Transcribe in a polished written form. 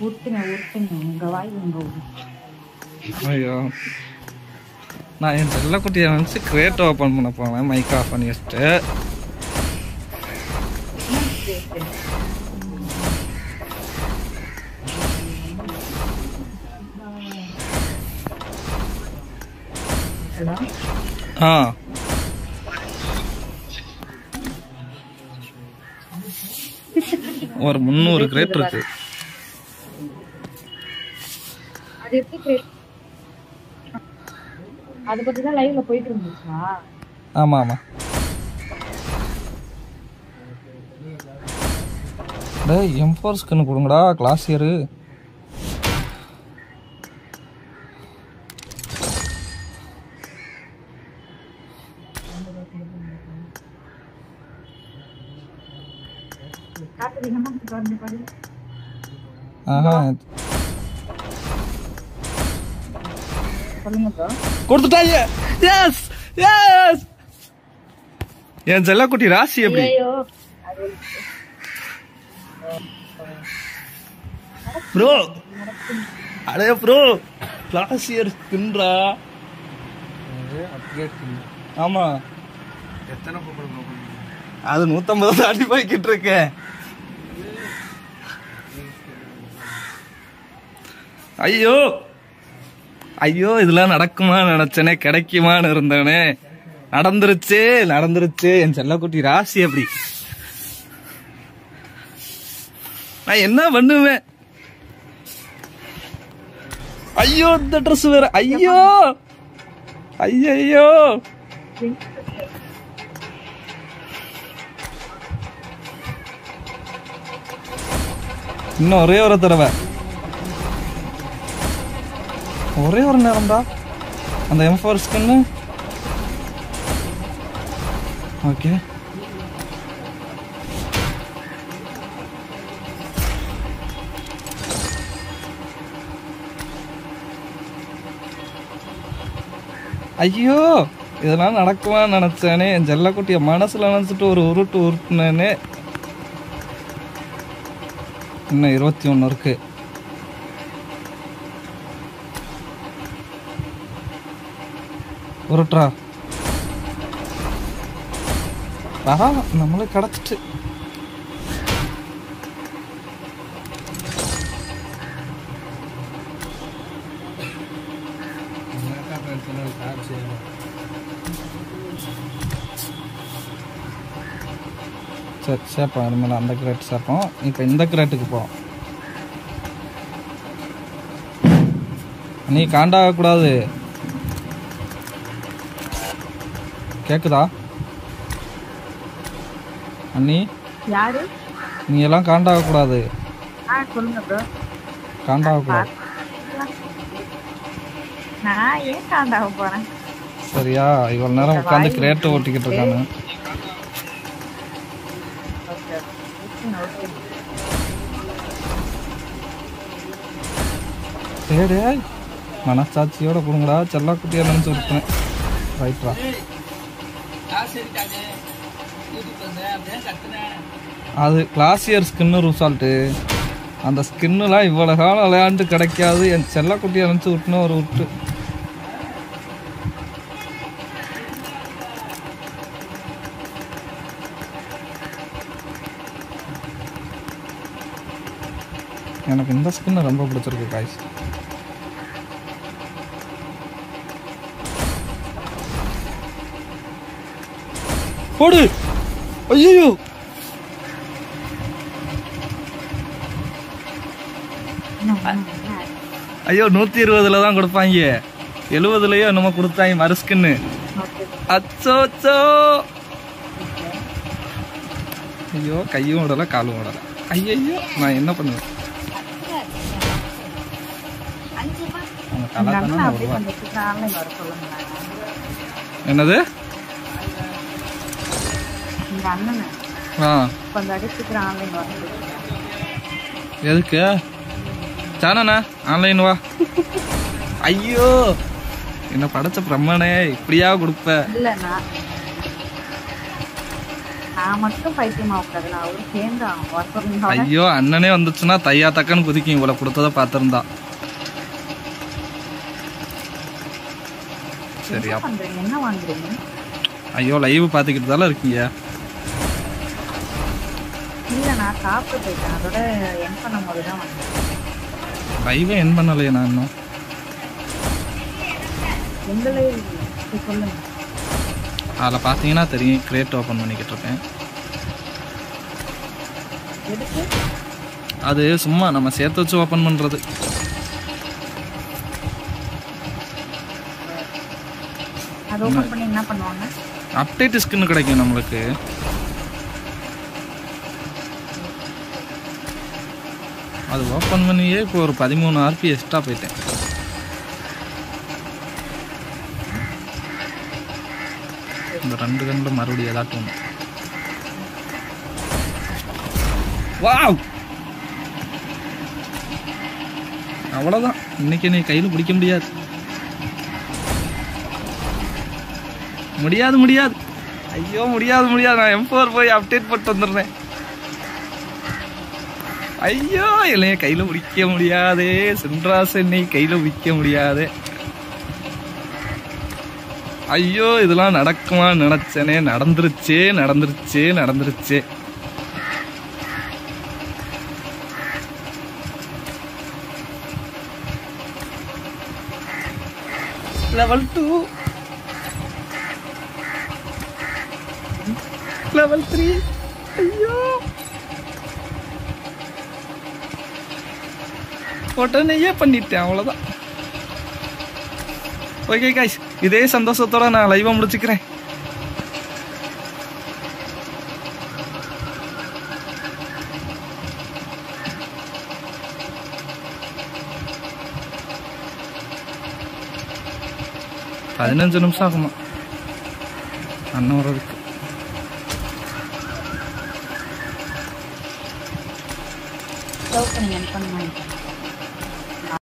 உங்க வாய் உங்க ஐயோ நான் என் செல்லக்குட்டியை நினச்சி கிரேட் ஓப்பன் பண்ண போனேன் மைக் ஆஃப் பண்ணி வச்சுட்டு. ஆ ஒரு 300 கிரேட் இருக்கு. அது பத்தி தான் லைவ்ல போயிட்டு இருந்துச்சா? ஆமா ஆமா. டேய் M4 ஸ்கின் கொடுங்கடா கிளாஸ் இயரு. கொடுத்துட்டாங்க. எஸ் எஸ் என் செல்லக்குட்டி ராசி எப்படி? ப்ரோ அடே ப்ரோ கிளாஸ் இயர் ஸ்கின்ரா. ஆமா அது 150 தாண்டி போய்கிட்டு இருக்கேன். ஐயோ ஐயோ இதெல்லாம் நடக்குமா நினைச்சனே, கிடைக்குமான்னு இருந்தேனே. நடந்துருச்சு நடந்துருச்சு. என் செல்லக்குட்டி ராசி அப்படி. நான் என்ன பண்ணுவேன்? ஐயோ இந்த ட்ரெஸ் வேற. ஐயோ ஐயோ இன்னும் ஒரே ஒரு தடவை, ஒரே ஒரு நேரம்டா அந்த M4 ஸ்கின்னு. ஓகே ஐயோ இதெல்லாம் நடக்குமான்னு நினைச்சேனே. என் செல்லக்குட்டிய மனசுல நினைச்சிட்டு ஒரு உருட்டு உருட்டுனேனே. இன்னும் 21 இருக்கு. உருட்டுறா நம்மளுக்கு கிடைச்சிட்டு. சரி சேர்ப்போம். இனிமேல் அந்த கிரேட் சேர்ப்போம். இப்போ இந்த கிரேட்டுக்கு போவோம். நீ காண்டாக கூடாது. கேக்குதா அண்ணி? யாரு? நீ எல்லாம் காண்டாக கூடாது. சொல்லுங்க ப்ரோ. காண்டாக கூடாது. நான் ஏன் காண்டாக போறேன்? சரியா? இவ்வளவு நேரம் உட்காந்து கிரேட்டை ஓட்டிக்கிட்டு இருக்கானு. சரி மனசாட்சியோட கொடுங்கடா. செல்லக்குட்டியா நினைச்சு விட்டேன். ரைட்ரா அது கிளாஸ் இயர் ஸ்கின்னு ரிசால்ட்டு. அந்த ஸ்கின்னுலாம் இவ்வளோ காலம் விளையாண்டு கிடைக்காது. என் செல்லக்குட்டியை நினச்சி விட்டுன்னு ஒரு விட்டு. எனக்கு இந்த ஸ்கின்னு ரொம்ப பிடிச்சிருக்கு காய்ஸ். போடு. ஐயோ ஐயோ 120 தான் கொடுப்பாங்க. 70லயோ என்னமோ கொடுத்தாங்க மறு ஸ்கின்னு. அச்சோ அச்சோ. ஐயோ கையும் விடல காலும் விடல. ஐயோ நான் என்ன பண்ணுவேன்? என்னது? எதுக்கு சாணண்ணா ஆன்லைன் வா. ஐயோ என்ன படைச்ச பிரம்மனே இப்படியா கொடுப்ப? நான் மட்டும் பைத்தியமா உட்காதுல அவரு சேர்ந்து வர ஐயோ அண்ணனே வந்துச்சுன்னா தையா தக்கன்னு குதிக்கும் இவ்வளவு கொடுத்ததை பார்த்திருந்தா. சரியா பண்றீங்க? என்ன வாங்குறீங்க? ஐயோ லைவ் பாத்துக்கிட்டு தானே இருக்கீங்க. இல்ல நான் சாப்பிட்டு போயிட்டேன், அதோட என் பண்ணும் போதுதான் வந்தேன். லைவே என் பண்ணலையே நான் இன்னும். எங்களை சொல்லுங்க. அதில் பார்த்தீங்கன்னா தெரியும், கிரேட் ஓப்பன் பண்ணிக்கிட்டு இருக்கேன். எதுக்கு? அது சும்மா நம்ம சேர்த்து வச்சு ஓப்பன் பண்ணுறது. அது ஓப்பன் பண்ணி என்ன பண்ணுவாங்க? அப்டேட் ஸ்கின் கிடைக்கும் நம்மளுக்கு. அது ஓப்பன் பண்ணியே இப்போ ஒரு 13 RP எக்ஸ்ட்ரா போயிட்டேன். இந்த 2 கண்ணில் மறுபடியும் ஏதாட்டும் ஒன்று. வாவ், அவ்வளோதான். இன்னைக்கு நீ கையில் பிடிக்க முடியாது. முடியாது முடியாது, ஐயோ முடியாது முடியாது. நான் M4 போய் அப்டேட் போட்டு வந்துடுறேன். ஐயோ இல்லையே கையில் பிடிக்க முடியாதே. சென்ட்ராஸ் என்னை கையில் பிடிக்க முடியாதே. ஐயோ இதெல்லாம் நடக்குமா நினைச்சனே. நடந்துருச்சே நடந்துருச்சே நடந்துருச்சே. Level 2 level 3. ஐயோ உடனேயே பண்ணிட்டேன், அவ்வளோதான். ஓகே கைஸ், இதே சந்தோஷத்தோட நான் லைவா முடிச்சுக்கிறேன். பதினஞ்சு நிமிஷம் ஆகுமா அண்ணன் வர்றதுக்கு? லவ் பண்ணி என் பண்ண